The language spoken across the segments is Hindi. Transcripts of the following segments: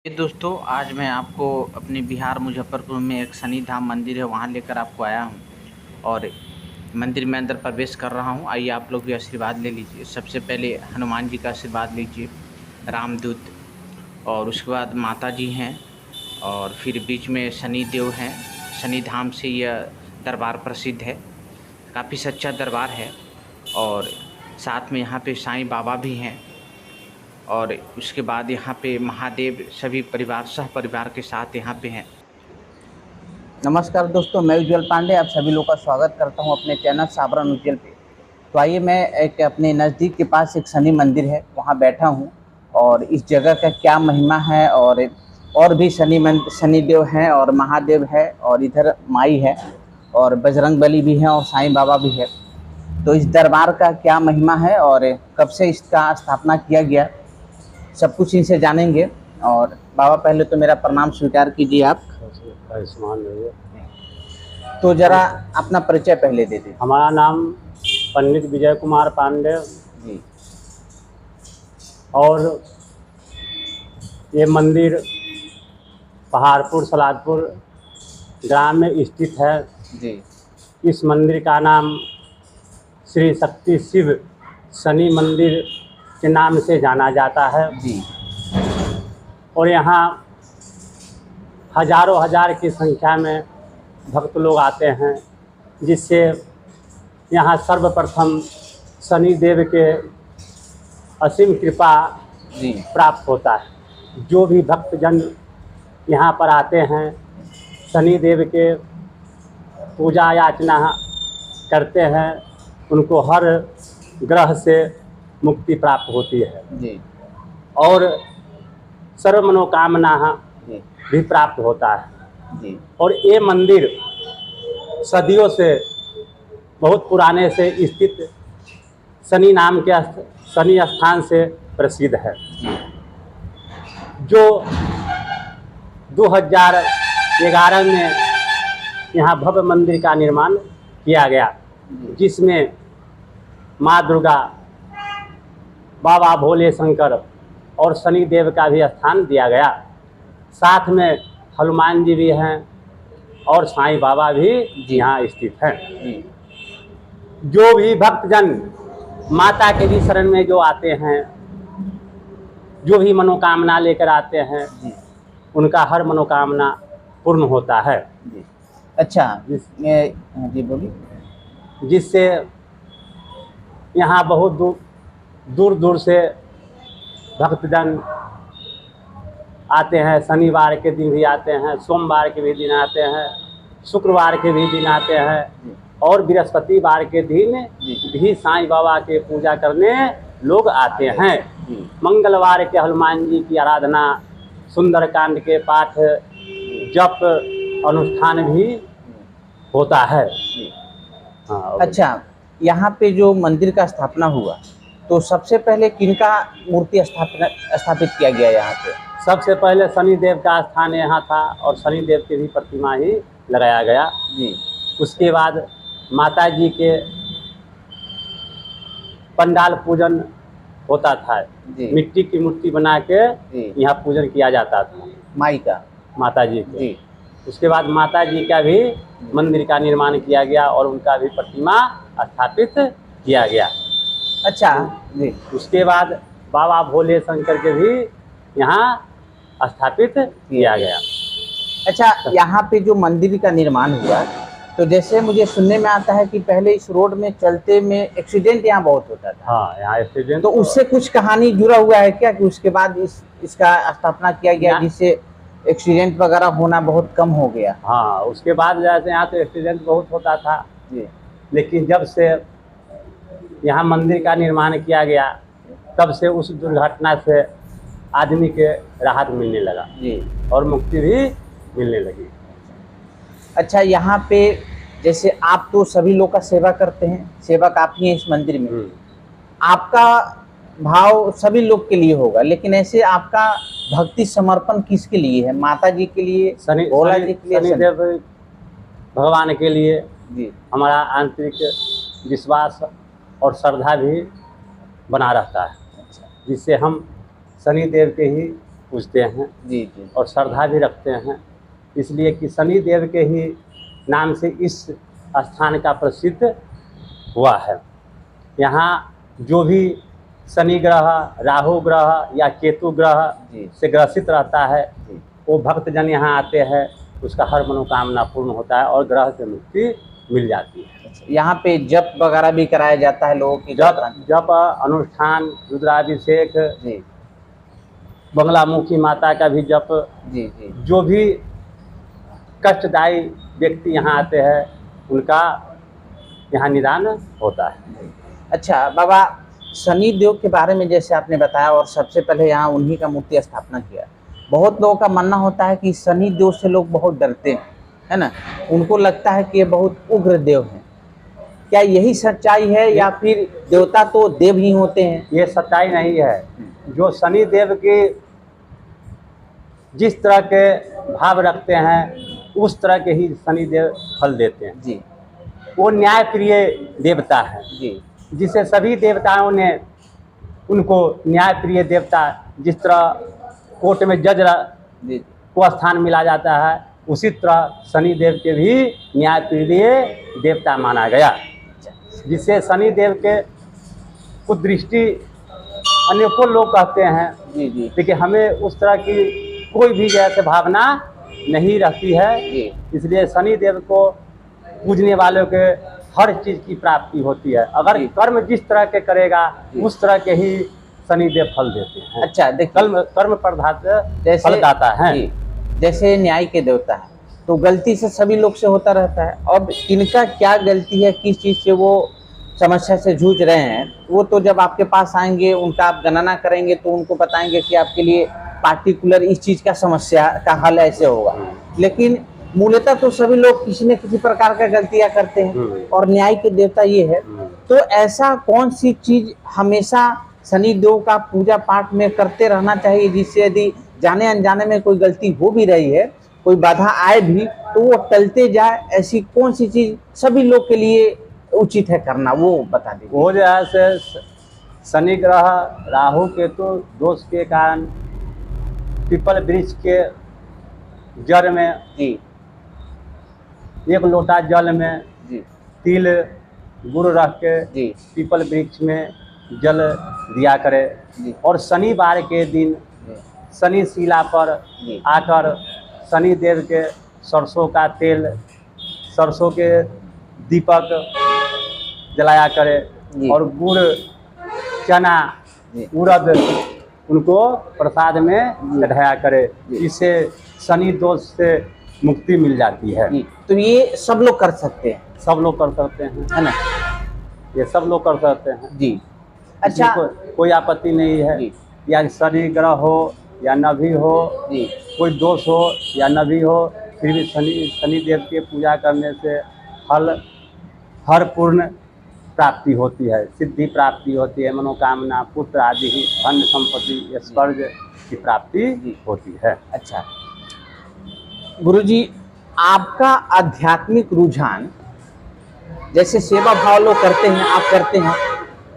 ये दोस्तों आज मैं आपको अपने बिहार मुजफ्फरपुर में एक शनि धाम मंदिर है वहाँ लेकर आपको आया हूँ और मंदिर में अंदर प्रवेश कर रहा हूँ। आइए आप लोग भी आशीर्वाद ले लीजिए। सबसे पहले हनुमान जी का आशीर्वाद लीजिए, रामदूत, और उसके बाद माता जी हैं और फिर बीच में शनि देव हैं। शनि धाम से यह दरबार प्रसिद्ध है, काफ़ी सच्चा दरबार है। और साथ में यहाँ पे साईं बाबा भी हैं और उसके बाद यहाँ पे महादेव सभी परिवार सह परिवार के साथ यहाँ पे हैं। नमस्कार दोस्तों, मैं उज्जवल पांडे आप सभी लोगों का स्वागत करता हूँ अपने चैनल साबरन उज्जवल पे। तो आइए, मैं एक अपने नज़दीक के पास एक शनि मंदिर है वहाँ बैठा हूँ और इस जगह का क्या महिमा है। और भी शनि देव हैं और महादेव है और इधर माई है और बजरंगबली भी है और साईं बाबा भी है। तो इस दरबार का क्या महिमा है और कब से इसका स्थापना किया गया, सब कुछ इनसे जानेंगे। और बाबा, पहले तो मेरा प्रणाम स्वीकार कीजिए आप। आयुष्मान रहिए। तो जरा अपना परिचय पहले दे दीजिए। हमारा नाम पंडित विजय कुमार पांडे जी। और ये मंदिर पहाड़पुर सलादपुर ग्राम में स्थित है। जी। इस मंदिर का नाम श्री शक्ति शिव शनि मंदिर के नाम से जाना जाता है। जी। और यहाँ हजारों हजार की संख्या में भक्त लोग आते हैं, जिससे यहाँ सर्वप्रथम शनि देव के असीम कृपा जी। प्राप्त होता है। जो भी भक्तजन यहाँ पर आते हैं, शनि देव के पूजा याचना करते हैं, उनको हर ग्रह से मुक्ति प्राप्त होती है। जी। और सर्व मनोकामना जी। भी प्राप्त होता है। जी। और ये मंदिर सदियों से बहुत पुराने से स्थित शनि नाम के शनि स्थान से प्रसिद्ध है, जो 2011 में यहाँ भव्य मंदिर का निर्माण किया गया, जिसमें माँ दुर्गा, बाबा भोले शंकर और शनि देव का भी स्थान दिया गया। साथ में हनुमान जी भी हैं और साईं बाबा भी यहाँ स्थित हैं। जो भी भक्तजन माता के भी शरण में जो आते हैं, जो भी मनोकामना लेकर आते हैं, उनका हर मनोकामना पूर्ण होता है। अच्छा, जी बोलिए। जिससे यहाँ बहुत दूर दूर से भक्तजन आते हैं। शनिवार के दिन भी आते हैं, सोमवार के भी दिन आते हैं, शुक्रवार के भी दिन आते हैं और बृहस्पतिवार के दिन भी साईं बाबा के पूजा करने लोग आते हैं। मंगलवार के हनुमान जी की आराधना, सुंदरकांड के पाठ, जप अनुष्ठान भी होता है। अच्छा, यहाँ पे जो मंदिर का स्थापना हुआ तो सबसे पहले किनका मूर्ति स्थापित किया गया यहाँ पे? सबसे पहले शनि देव का स्थान यहाँ था और शनि देव की भी प्रतिमा ही लगाया गया। जी। उसके बाद माता जी के पंडाल पूजन होता था। जी। मिट्टी की मूर्ति बना के यहाँ पूजन किया जाता था माई का, माता जी के। जी। उसके बाद माता जी का भी मंदिर का निर्माण किया गया और उनका भी प्रतिमा स्थापित किया गया। अच्छा जी। उसके बाद बाबा भोले शंकर के भी यहाँ स्थापित किया गया। अच्छा, यहाँ पे जो मंदिर का निर्माण हुआ तो जैसे मुझे सुनने में आता है कि पहले इस रोड में चलते में एक्सीडेंट यहाँ बहुत होता था। हाँ, यहाँ एक्सीडेंट। तो उससे कुछ कहानी जुड़ा हुआ है क्या कि उसके बाद इसका स्थापना किया गया, जिससे एक्सीडेंट वगैरह होना बहुत कम हो गया? हाँ, उसके बाद जैसे यहाँ तो एक्सीडेंट बहुत होता था जी, लेकिन जब से यहाँ मंदिर का निर्माण किया गया तब से उस दुर्घटना से आदमी के राहत मिलने लगा जी, और मुक्ति भी मिलने लगी। अच्छा, यहाँ पे जैसे आप तो सभी लोग का सेवा करते हैं, सेवक आप ही हैं इस मंदिर में, आपका भाव सभी लोग के लिए होगा, लेकिन ऐसे आपका भक्ति समर्पण किसके लिए है? माता जी के लिए, भोला जी के लिए, शनिदेव भगवान के लिए जी। हमारा आंतरिक विश्वास और श्रद्धा भी बना रहता है, जिससे हम शनिदेव के ही पूजते हैं जी जी और श्रद्धा भी रखते हैं, इसलिए कि शनि देव के ही नाम से इस स्थान का प्रसिद्ध हुआ है। यहाँ जो भी शनि ग्रह, राहु ग्रह या केतु ग्रह जी से ग्रसित रहता है, जी। वो भक्तजन यहाँ आते हैं, उसका हर मनोकामना पूर्ण होता है और ग्रह से मुक्ति मिल जाती है। यहाँ पे जप वगैरह भी कराया जाता है लोगों की? जप अनुष्ठान, रुद्राभिषेक, जी बंगलामुखी माता का भी जप, जी जी जो भी कष्टदायी व्यक्ति यहाँ आते हैं उनका यहाँ निदान होता है। अच्छा बाबा, शनि देव के बारे में जैसे आपने बताया और सबसे पहले यहाँ उन्हीं का मूर्ति स्थापना किया, बहुत लोगों का मानना होता है कि शनि देव से लोग बहुत डरते हैं, है ना, उनको लगता है कि ये बहुत उग्र देव हैं। क्या यही सच्चाई है या फिर देवता तो देव ही होते हैं? ये सच्चाई नहीं है। जो शनि देव की जिस तरह के भाव रखते हैं उस तरह के ही शनि देव फल देते हैं जी। वो न्यायप्रिय देवता है जी जिसे सभी देवताओं ने उनको न्यायप्रिय देवता, जिस तरह कोर्ट में जज जी को स्थान मिला जाता है, उसी तरह शनि देव के भी न्यायप्रिय देवता माना गया, जिसे शनि देव के कुदृष्टि अनेकों लोग कहते हैं। जी जी लेकिन हमें उस तरह की कोई भी जैसे भावना नहीं रहती है, जी इसलिए शनि देव को पूजने वालों के हर चीज़ की प्राप्ति होती है। अगर जी। कर्म जिस तरह के करेगा जी। उस तरह के ही शनि देव फल देते हैं। अच्छा देखिए, कर्म प्रदाता जैसे फलदाता है। जी, जैसे न्याय के देवता है तो गलती से सभी लोग से होता रहता है। अब इनका क्या गलती है, किस चीज़ से वो समस्या से जूझ रहे हैं, वो तो जब आपके पास आएंगे, उनका आप गणना करेंगे तो उनको बताएंगे कि आपके लिए पार्टिकुलर इस चीज़ का समस्या का हल ऐसे होगा। लेकिन मूलतः तो सभी लोग किसी न किसी प्रकार का गलतियां करते हैं और न्याय के देवता ये है। तो ऐसा कौन सी चीज हमेशा शनि देव का पूजा पाठ में करते रहना चाहिए, जिससे यदि जाने अनजाने में कोई गलती हो भी रही है, कोई बाधा आए भी, तो वो टलते जाए? ऐसी कौन सी चीज सभी लोग के लिए उचित है करना, वो बता दीजिए। वो जो है से शनि ग्रह, राहु केतु दोष के कारण पीपल वृक्ष के जड़ में जी 1 लोटा जल में जी तिल गुड़ रख के जी पीपल वृक्ष में जल दिया करे जी और शनिवार के दिन जी शनि शिला पर जी आकर शनि देव के सरसों का तेल, सरसों के दीपक जलाया करे जी। और गुड़, चना, जी। उड़द उनको प्रसाद में चढ़ाया करे, इससे शनि दोष से मुक्ति मिल जाती है। जी। तो ये सब लोग कर सकते हैं, सब लोग कर सकते हैं, है ना? ये सब लोग कर सकते हैं। जी। इसमें अच्छा, कोई आपत्ति नहीं है। जी या शनि ग्रह हो या नभी हो, जी कोई दोष हो या नभी हो, फिर भी शनि देव की पूजा करने से हर पूर्ण प्राप्ति होती है, सिद्धि प्राप्ति होती है, मनोकामना, पुत्र आदि ही धन संपत्ति, स्वर्ग की प्राप्ति होती है। अच्छा गुरुजी, आपका आध्यात्मिक रुझान, जैसे सेवा भाव लोग करते हैं, आप करते हैं,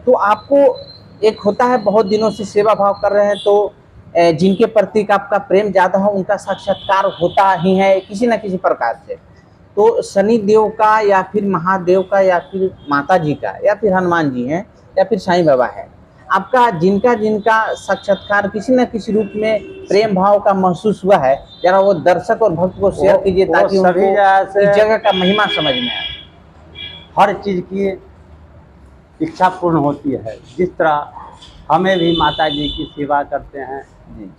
तो आपको एक होता है बहुत दिनों से सेवा भाव कर रहे हैं, तो जिनके प्रति आपका प्रेम ज़्यादा हो उनका साक्षात्कार होता ही है किसी न किसी प्रकार से। तो शनि देव का या फिर महादेव का या फिर माता जी का या फिर हनुमान जी हैं या फिर साईं बाबा है, आपका जिनका जिनका साक्षात्कार किसी न किसी रूप में प्रेम भाव का महसूस हुआ है, जरा वो दर्शक और भक्त को शेयर कीजिए ताकि सभी उनको इस जगह का महिमा समझ में आए। हर चीज़ की इच्छा पूर्ण होती है। जिस तरह हमें भी माता जी की सेवा करते हैं,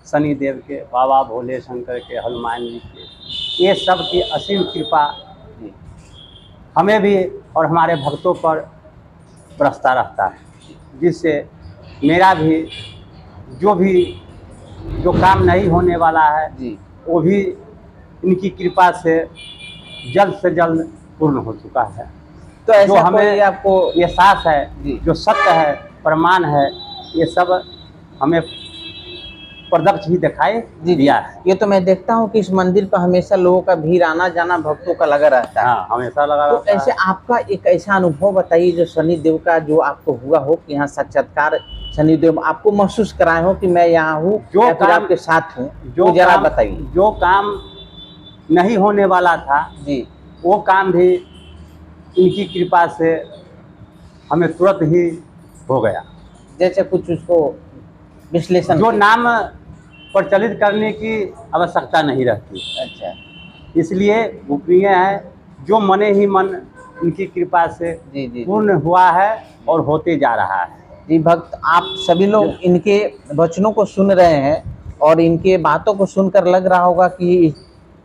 शनि देव के, बाबा भोले शंकर के, हनुमान जी के, ये सब की असीम कृपा हमें भी और हमारे भक्तों पर बरसता रहता है, जिससे मेरा भी जो काम नहीं होने वाला है वो भी इनकी कृपा से जल्द पूर्ण हो चुका है। तो ऐसा जो हमें आपको ये सास है, जो सत्य है, प्रमाण है, ये सब हमें प्रत्यक्ष ही दिखाई दिया है। ये तो मैं देखता हूँ कि इस मंदिर पर हमेशा लोगों का भीड़, आना जाना भक्तों का लगा रहता है। हाँ, हमेशा लगा तो रहता है। ऐसे आपका एक ऐसा अनुभव बताइए जो शनि देव का जो आपको हुआ हो कि यहाँ साक्षात्कार शनिदेव आपको महसूस कराए हो कि मैं यहाँ हूँ जो या फिर काम आपके साथ हूँ, जो तो जरा काम बताइए। जो काम नहीं होने वाला था जी वो काम भी इनकी कृपा से हमें तुरंत ही हो गया। जैसे कुछ उसको विश्लेषण जो कीजिए। नाम प्रचलित करने की आवश्यकता नहीं रहती, अच्छा इसलिए गोपनीय है, जो मने ही मन इनकी कृपा से जी जी पूर्ण हुआ है और होते जा रहा है। जी भक्त, आप सभी लोग इनके वचनों को सुन रहे हैं और इनके बातों को सुनकर लग रहा होगा कि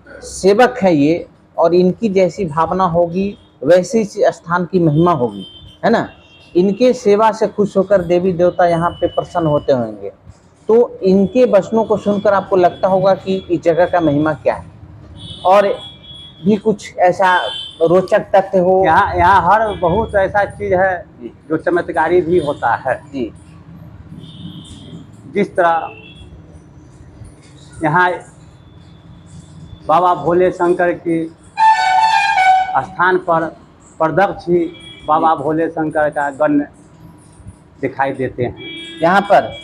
सेवक है ये, और इनकी जैसी भावना होगी वैसी इस स्थान की महिमा होगी, है ना। इनके सेवा से खुश होकर देवी देवता यहाँ पे प्रसन्न होते होंगे। तो इनके वचनों को सुनकर आपको लगता होगा कि इस जगह का महिमा क्या है, और भी कुछ ऐसा रोचक तथ्य हो। यहाँ हर बहुत ऐसा चीज़ है जो चमत्कारी भी होता है। जी जिस तरह यहाँ बाबा भोले शंकर की स्थान पर प्रत्यक्ष ही बाबा भोले शंकर का गण दिखाई देते हैं यहाँ पर।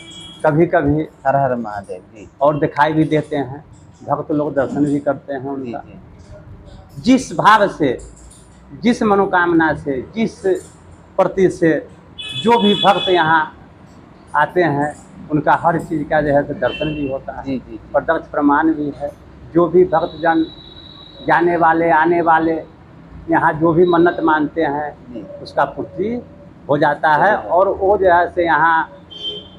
कभी कभी, हर हर महादेव जी। और दिखाई भी देते हैं, भक्त लोग दर्शन भी करते हैं जी उनका। जी जिस भाव से, जिस मनोकामना से, जिस प्रति से जो भी भक्त यहाँ आते हैं उनका हर चीज़ का जो है तो दर्शन भी होता है। जी जी प्रत्यक्ष प्रमाण भी है। जो भी भक्तजन जाने वाले आने वाले यहाँ जो भी मन्नत मानते हैं जी उसका पूर्ति हो जाता है। और वो जो है से यहाँ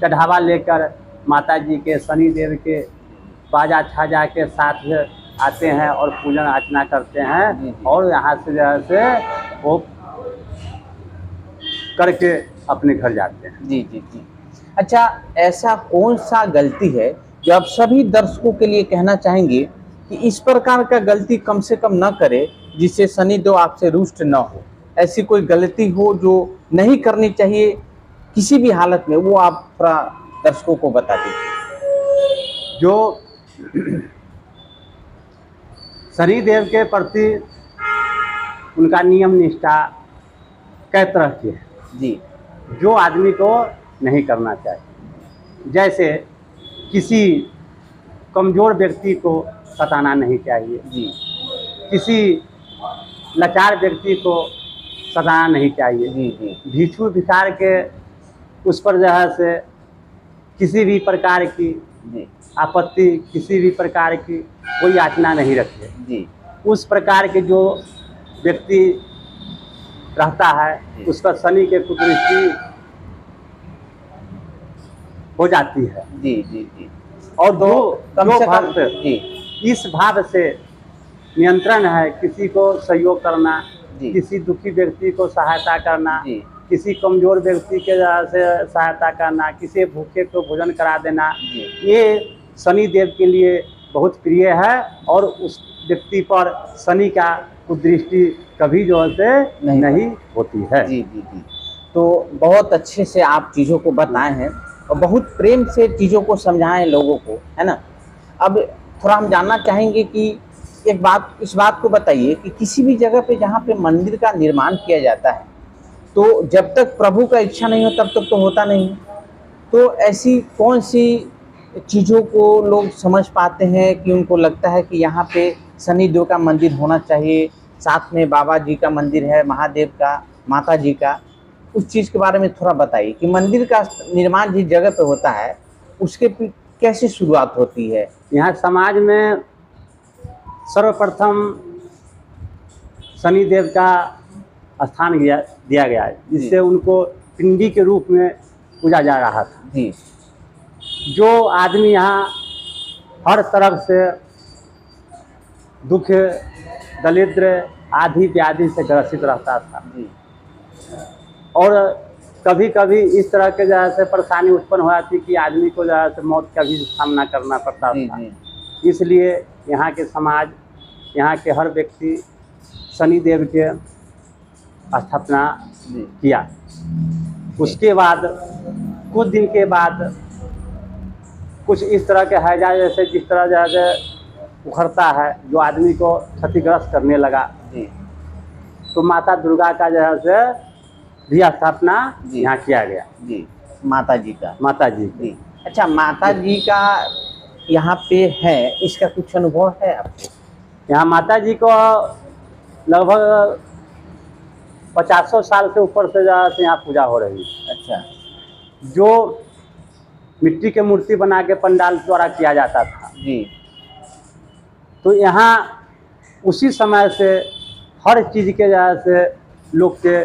चढ़ावा लेकर माता जी के, शनि देव के बाजा छाजा के साथ आते हैं और पूजन अर्चना करते हैं, और यहाँ से जो है से वो करके अपने घर जाते हैं। जी जी जी। अच्छा, ऐसा कौन सा गलती है जो आप सभी दर्शकों के लिए कहना चाहेंगे कि इस प्रकार का गलती कम से कम न करे, जिससे शनिदेव आपसे रुष्ट न हो? ऐसी कोई गलती हो जो नहीं करनी चाहिए किसी भी हालत में, वो आप थोड़ा दर्शकों को बता दीजिए। जो शनिदेव के प्रति उनका नियम निष्ठा कई तरह की है जी जो आदमी को नहीं करना चाहिए। जैसे किसी कमज़ोर व्यक्ति को सताना नहीं चाहिए, जी किसी लाचार व्यक्ति को सताना नहीं चाहिए। जी जी भिक्षु भिखार के उस पर जो है से किसी भी प्रकार की जी आपत्ति, किसी भी प्रकार की कोई याचना नहीं रखे। जी उस प्रकार के जो व्यक्ति रहता है उस पर शनि के कुदृष्टि हो जाती है। जी जी जी। और तो कम जो से कम भक्त जी इस भाव से नियंत्रण है, किसी को सहयोग करना, जी किसी दुखी व्यक्ति को सहायता करना, जी किसी कमजोर व्यक्ति के से सहायता करना, किसी भूखे को भोजन करा देना, जी ये शनि देव के लिए बहुत प्रिय है। और उस व्यक्ति पर शनि का कुदृष्टि कभी जो है नहीं होती है। जी जी जी। तो बहुत अच्छे से आप चीज़ों को बताए हैं और बहुत प्रेम से चीज़ों को समझाएं लोगों को, है ना। अब थोड़ा हम जानना चाहेंगे कि एक बात, इस बात को बताइए कि किसी भी जगह पे जहाँ पे मंदिर का निर्माण किया जाता है, तो जब तक प्रभु का इच्छा नहीं हो तब तक तो होता नहीं। तो ऐसी कौन सी चीज़ों को लोग समझ पाते हैं कि उनको लगता है कि यहाँ पे शनिदेव का मंदिर होना चाहिए, साथ में बाबा जी का मंदिर है, महादेव का, माता जी का, उस चीज़ के बारे में थोड़ा बताइए कि मंदिर का निर्माण जिस जगह पे होता है उसके कैसे शुरुआत होती है? यहाँ समाज में सर्वप्रथम शनिदेव का स्थान दिया गया है, जिससे उनको पिंडी के रूप में पूजा जा रहा था। जी। जो आदमी यहाँ हर तरफ से दुख, दरिद्र आदि व्याधि से ग्रसित रहता था जी। और कभी कभी इस तरह के जो है परेशानी उत्पन्न हो जाती कि आदमी को जो है मौत का भी सामना करना पड़ता था। इसलिए यहाँ के समाज, यहाँ के हर व्यक्ति शनिदेव के स्थापना किया। उसके बाद कुछ दिन के बाद कुछ इस तरह के हैजा जैसे जिस तरह जैसे उखड़ता है जो आदमी को क्षतिग्रस्त करने लगा, तो माता दुर्गा का जो है भी स्थापना यहाँ किया गया। माता जी का। माता जी जी। अच्छा, माता जी का यहाँ पे है, इसका कुछ अनुभव है आपको? यहाँ माता जी को लगभग 50 साल से ऊपर से ज़्यादा से यहाँ पूजा हो रही है। अच्छा। जो मिट्टी के मूर्ति बना के पंडाल द्वारा किया जाता था, जी। तो यहाँ उसी समय से हर चीज़ के जैसे से लोग के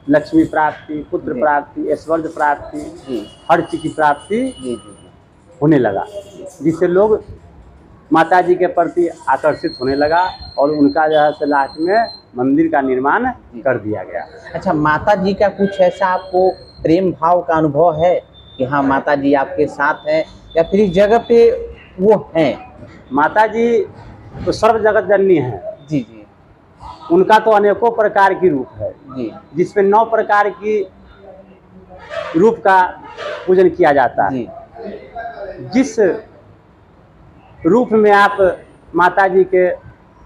लक्ष्मी प्राप्ति, पुत्र जी। प्राप्ति, ऐश्वर्य प्राप्ति, जी। हर चीज़ की प्राप्ति जी। जी। होने लगा, जिससे लोग माता जी के प्रति आकर्षित होने लगा और उनका जो है से लास्ट में मंदिर का निर्माण कर दिया गया। अच्छा, माता जी का कुछ ऐसा आपको प्रेम भाव का अनुभव है कि हाँ माता जी आपके साथ हैं, या फिर इस जगह पे वो हैं? माता जी तो सर्व जगत जननी है। जी। जी। उनका तो अनेकों प्रकार की रूप है, जी। जिसमें 9 प्रकार की रूप का पूजन किया जाता है। जी। जिस रूप में आप माता जी के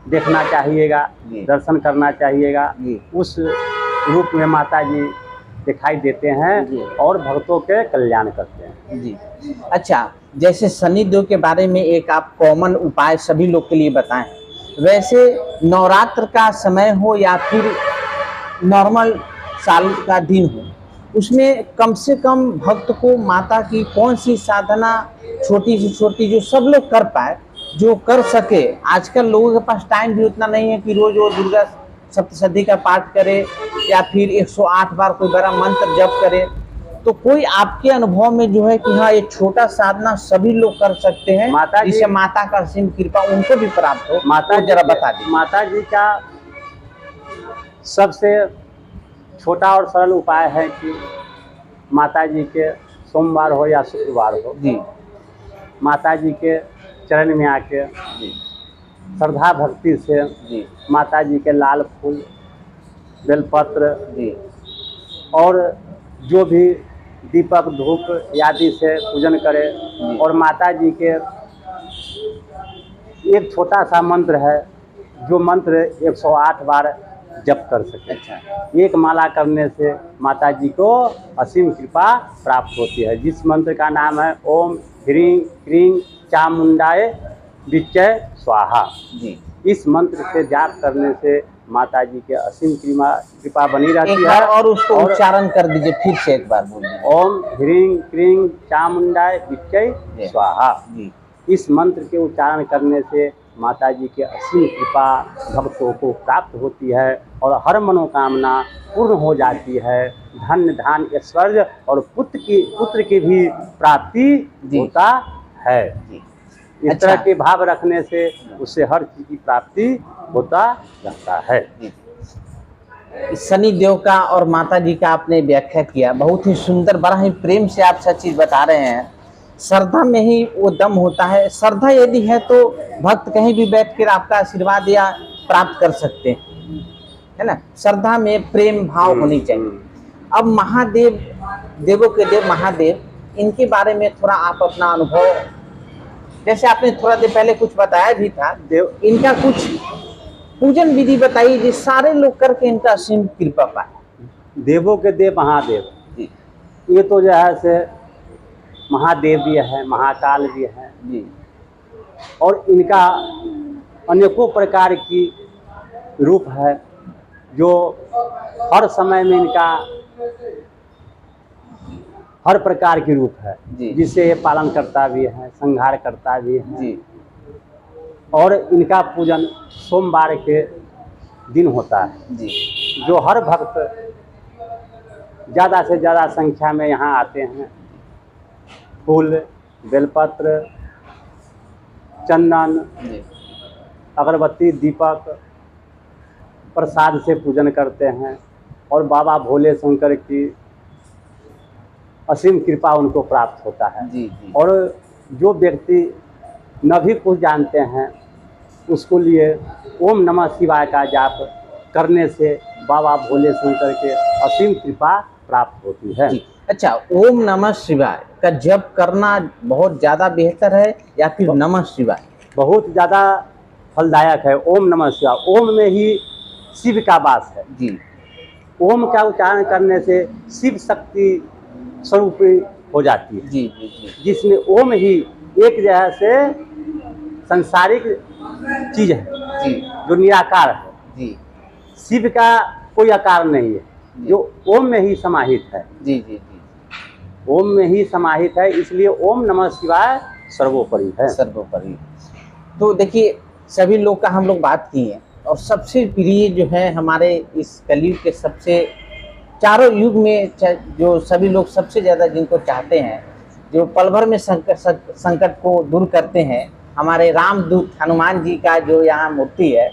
देखना चाहिएगा, जी। दर्शन करना चाहिएगा, जी। उस रूप में माता जी दिखाई देते जी। हैं और भक्तों के कल्याण करते हैं। जी। अच्छा, जैसे शनिदेव के बारे में एक आप कॉमन उपाय सभी लोग के लिए बताएं। वैसे नवरात्र का समय हो या फिर नॉर्मल साल का दिन हो, उसमें कम से कम भक्त को माता की कौन सी साधना छोटी से छोटी जो सब लोग कर पाए, जो कर सके। आजकल लोगों के पास टाइम भी उतना नहीं है कि रोज वो दुर्गा सप्तशती का पाठ करे या फिर 108 बार कोई बड़ा मंत्र जप करे। तो कोई आपके अनुभव में जो है कि हाँ ये छोटा साधना सभी लोग कर सकते हैं, माता जी, जिससे माता का असीम कृपा उनको भी प्राप्त हो, माता तो जरा बता दीजिए। माता जी का सबसे छोटा और सरल उपाय है कि माता जी के सोमवार हो या शुक्रवार हो, जी। माता जी के चरण में आके जी। श्रद्धा भक्ति से जी। माता जी के लाल फूल, बेलपत्र जी। और जो भी दीपक धूप आदि से पूजन करें और माता जी के एक छोटा सा मंत्र है, जो मंत्र 108 बार जप कर सके। अच्छा। एक माला करने से माता जी को असीम कृपा प्राप्त होती है, जिस मंत्र का नाम है ओम ह्रीं क्रीं चामुंडाय विच्चय स्वाहा। जी। इस मंत्र से जाप करने से माता जी के असीम कृपा बनी रहती एक है। बार और उसको उच्चारण कर दीजिए, फिर से एक बार बोलिए। ओम ह्रीं क्रीं चामुंडाय विच्चय स्वाहा। जी। इस मंत्र के उच्चारण करने से माता जी के असीम कृपा भक्तों को प्राप्त होती है और हर मनोकामना पूर्ण हो जाती है। धन धान ऐश्वर्य और पुत्र की भी प्राप्ति होता है। इस अच्छा। तरह के भाव रखने से उससे हर चीज की प्राप्ति होता रहता है। शनि देव का और माता जी का आपने व्याख्या किया, बहुत ही सुंदर, बड़ा ही प्रेम से आप सब चीज बता रहे हैं। श्रद्धा में ही वो दम होता है। श्रद्धा यदि है तो भक्त कहीं भी बैठकर आपका आशीर्वाद या प्राप्त कर सकते हैं, है ना। श्रद्धा में प्रेम भाव होनी चाहिए। अब महादेव, देवों के देव महादेव, इनके बारे में थोड़ा आप अपना अनुभव, जैसे आपने थोड़ा देर पहले कुछ बताया भी था, इनका कुछ पूजन विधि बताइए जिस सारे लोग करके इनका असीम कृपा पाए। देवों के देव महादेव, ये तो जो है से महादेव भी है, महाकाल भी है जी, और इनका अनेकों प्रकार की रूप है, जो हर समय में इनका हर प्रकार की रूप है, जिससे ये पालन करता भी है, संहार करता भी है जी। और इनका पूजन सोमवार के दिन होता है जी। जो हर भक्त ज़्यादा से ज़्यादा संख्या में यहाँ आते हैं। फूल, बेलपत्र, चंदन, अगरबत्ती, दीपक, प्रसाद से पूजन करते हैं और बाबा भोले शंकर की असीम कृपा उनको प्राप्त होता है। जी, जी। और जो व्यक्ति न भी कुछ जानते हैं उसको लिए ओम नमः शिवाय का जाप करने से बाबा भोले शंकर के असीम कृपा प्राप्त होती है। अच्छा, ओम नमः शिवाय का जप करना बहुत ज़्यादा बेहतर है या फिर नमः शिवाय? बहुत ज़्यादा फलदायक है ओम नमः शिवाय। ओम में ही शिव का वास है। जी। ओम का उच्चारण करने से शिव शक्ति स्वरूप हो जाती है, जी जी जी जिसमें ओम ही एक जैसे संसारिक चीज है जी जो निराकार है। जी शिव का कोई आकार नहीं है, जो ओम में ही समाहित है, जी जी जी ओम में ही समाहित है, इसलिए ओम नमः शिवाय सर्वोपरि है। सर्वोपरि। तो देखिए सभी लोग का हम लोग बात किए और सबसे प्रिय जो है हमारे इस कलयुग के सबसे चारों युग में जो सभी लोग सबसे ज़्यादा जिनको चाहते हैं, जो पल भर में संकट को दूर करते हैं, हमारे रामदूत हनुमान जी का जो यहाँ मूर्ति है।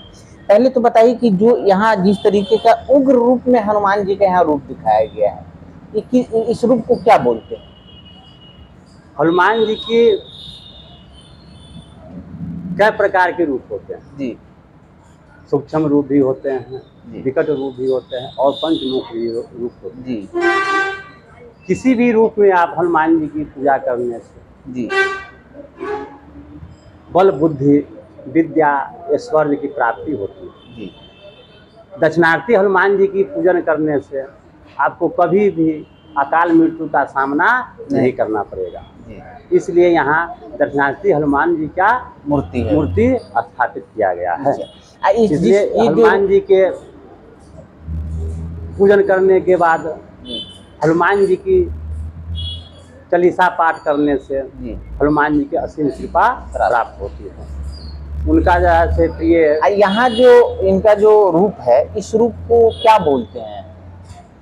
पहले तो बताइए कि जो यहाँ जिस तरीके का उग्र रूप में हनुमान जी का यहाँ रूप दिखाया गया है, इस रूप को क्या बोलते हैं? हनुमान जी की कई प्रकार के रूप होते हैं। जी सूक्ष्म रूप भी होते हैं, जी विकट रूप भी होते हैं और पंचमुख भी रूप होते हैं। जी किसी भी रूप में आप हनुमान जी की पूजा करने से जी बल बुद्धि विद्या ऐश्वर्य की प्राप्ति होती है। जी दक्षिणार्थी हनुमान जी की पूजन करने से आपको कभी भी अकाल मृत्यु का सामना नहीं करना पड़ेगा। जी इसलिए यहाँ दक्षिणार्थी हनुमान जी का मूर्ति स्थापित किया गया है। इस इसलिए ये जो हनुमान जी के पूजन करने के बाद हनुमान जी की चालीसा पाठ करने से जी हनुमान जी की असीम कृपा प्राप्त होती है। उनका जैसे प्रिय यहाँ जो इनका जो रूप है, इस रूप को क्या बोलते हैं?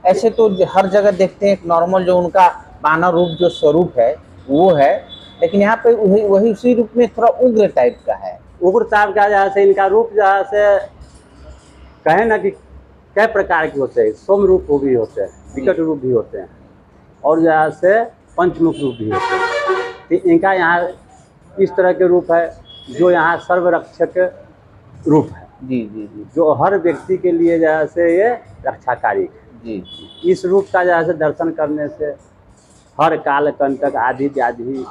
ऐसे तो हर जगह देखते हैं एक नॉर्मल जो उनका बानर रूप जो स्वरूप है वो है, लेकिन यहाँ पे वही उसी रूप में थोड़ा उग्र टाइप का है। उग्र टाइप का जैसे इनका रूप जैसे कहे ना कि कई प्रकार के होते हैं, सोम रूप भी होते हैं, विकट रूप भी होते हैं और जैसे पंचमुख रूप भी होते हैं। तो इनका यहाँ इस तरह के रूप है जो यहाँ सर्वरक्षक रूप है। जी जी जी जो हर व्यक्ति के लिए जैसे ये रक्षाकारी है। जी इस रूप का जैसे दर्शन करने से हर काल कंटक आदि व्याधि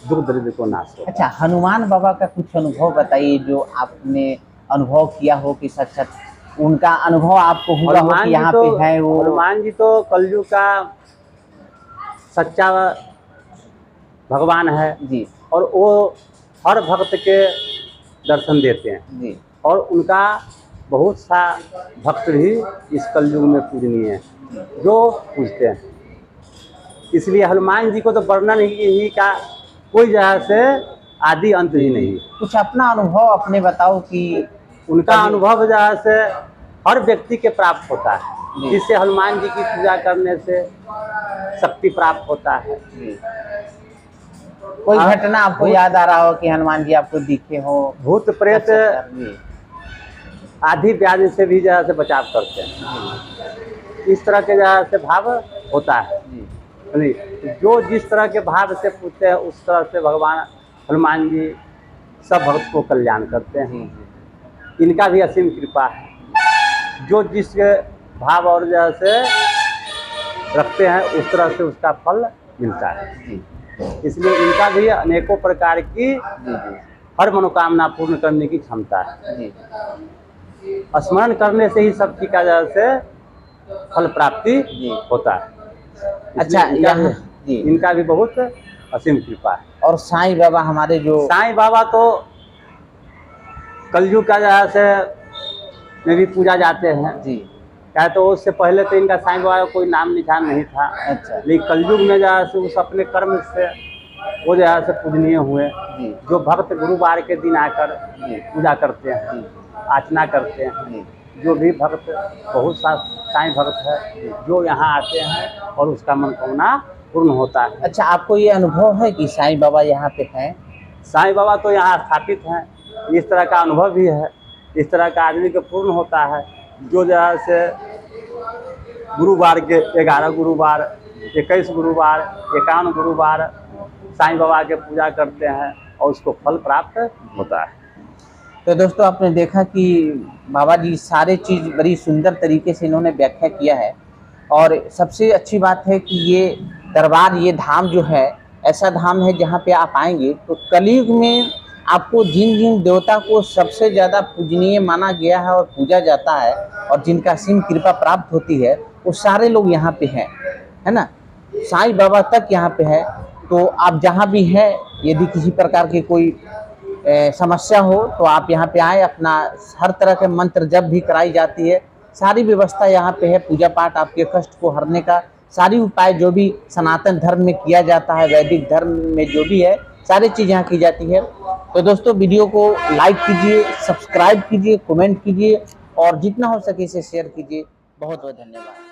दुख दरिद्र को नाश होता है। अच्छा, हनुमान बाबा का कुछ अनुभव बताइए जो आपने अनुभव किया हो कि सच उनका अनुभव आपको हुआ हो कि यहाँ पे है वो। हनुमान जी तो कलयुग का सच्चा भगवान है जी और वो हर भक्त के दर्शन देते हैं जी और उनका बहुत सा भक्त भी इस कलयुग में पूजनीय है जो पूजते हैं। इसलिए हनुमान जी को तो वर्णन ही का कोई जगह से आदि अंत ही नहीं। कुछ अपना अनुभव अपने बताओ कि उनका अनुभव जहाँ से हर व्यक्ति के प्राप्त होता है, जिससे हनुमान जी की पूजा करने से शक्ति प्राप्त होता है। कोई घटना आपको याद आ रहा हो कि हनुमान जी आपको दिखे हो? भूत प्रेत आदि व्याधि से भी जहाँ से बचाव करते हैं। इस तरह के जहाँ से भाव होता है। जो जिस तरह के भाव से पूछते हैं उस तरह से भगवान हनुमान जी सब भक्त को कल्याण करते हैं। इनका भी असीम कृपा है। जो जिस भाव और जैसे रखते हैं उस तरह से उसका फल मिलता है। इसलिए इनका भी अनेकों प्रकार की हर मनोकामना पूर्ण करने की क्षमता है। स्मरण करने से ही सब चीज का जैसे फल प्राप्ति होता है। अच्छा, इनका भी बहुत असीम कृपा है। और साईं बाबा हमारे जो साईं बाबा तो कलयुग का जैसे में भी पूजा जाते हैं जी। क्या तो उससे पहले तो इनका साईं बाबा का कोई नाम निशान नहीं था। अच्छा। लेकिन कलयुग में जैसे उस अपने कर्म से वो जैसे पूजनीय हुए। जो भक्त गुरुवार के दिन आकर पूजा करते हैं, अर्चना करते हैं। जो भी भक्त बहुत सा साईं भक्त है जो यहाँ आते हैं और उसका मनोकामना पूर्ण होता है। अच्छा, आपको ये अनुभव है कि साईं बाबा यहाँ पे हैं? साईं बाबा तो यहाँ स्थापित हैं। इस तरह का अनुभव भी है। इस तरह का आदमी को पूर्ण होता है जो जैसे गुरुवार के 11 गुरुवार 21 गुरुवार 51 गुरुवार साईं बाबा के पूजा करते हैं और उसको फल प्राप्त होता है। तो दोस्तों, आपने देखा कि बाबा जी सारे चीज़ बड़ी सुंदर तरीके से इन्होंने व्याख्या किया है। और सबसे अच्छी बात है कि ये दरबार, ये धाम जो है ऐसा धाम है जहाँ पे आप आएंगे तो कलयुग में आपको जिन जिन देवता को सबसे ज़्यादा पूजनीय माना गया है और पूजा जाता है और जिनका असीम कृपा प्राप्त होती है वो सारे लोग यहाँ पे हैं, है ना। साईं बाबा तक यहाँ पे है। तो आप जहाँ भी हैं, यदि किसी प्रकार की कोई समस्या हो तो आप यहाँ पे आए, अपना हर तरह के मंत्र जप भी कराई जाती है, सारी व्यवस्था यहाँ पे है। पूजा पाठ आपके कष्ट को हरने का सारी उपाय जो भी सनातन धर्म में किया जाता है, वैदिक धर्म में जो भी है, सारी चीज़ यहाँ की जाती है। तो दोस्तों वीडियो को लाइक कीजिए, सब्सक्राइब कीजिए, कमेंट कीजिए और जितना हो सके इसे शेयर कीजिए। बहुत बहुत धन्यवाद।